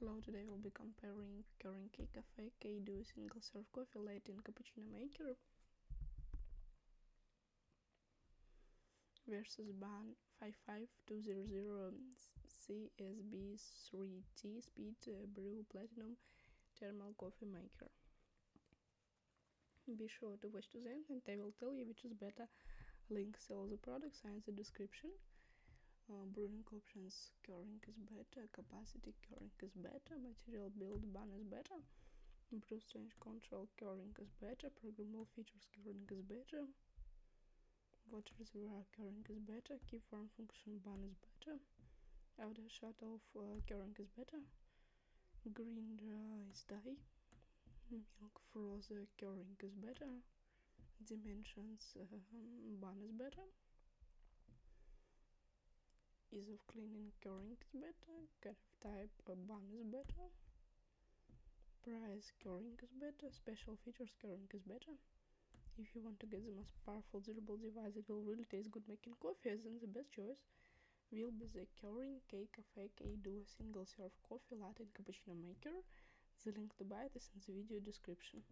Hello, today we'll be comparing Keurig Cafe K-Do single serve coffee latte in cappuccino maker versus BUNN 55200 CSB3T speed brew platinum thermal coffee maker. Be sure to watch to the end and I will tell you which is better. Links to all the products are in the description. Brewing options, Keurig is better, capacity, Keurig is better, material build, BUNN is better, brew strength control, Keurig is better, programmable features, Keurig is better, water reservoir, Keurig is better, keep warm function, BUNN is better, outer shut off, Keurig is better, green rice dye, milk frozen, Keurig is better, dimensions, BUNN is better, ease of cleaning, Keurig is better, cut of type, BUNN is better, price, Keurig is better, special features, Keurig is better. If you want to get the most powerful durable device that will really taste good making coffee, then the best choice will be the Keurig Cafe K-Do single serve coffee latte and cappuccino maker. The link to buy it is in the video description.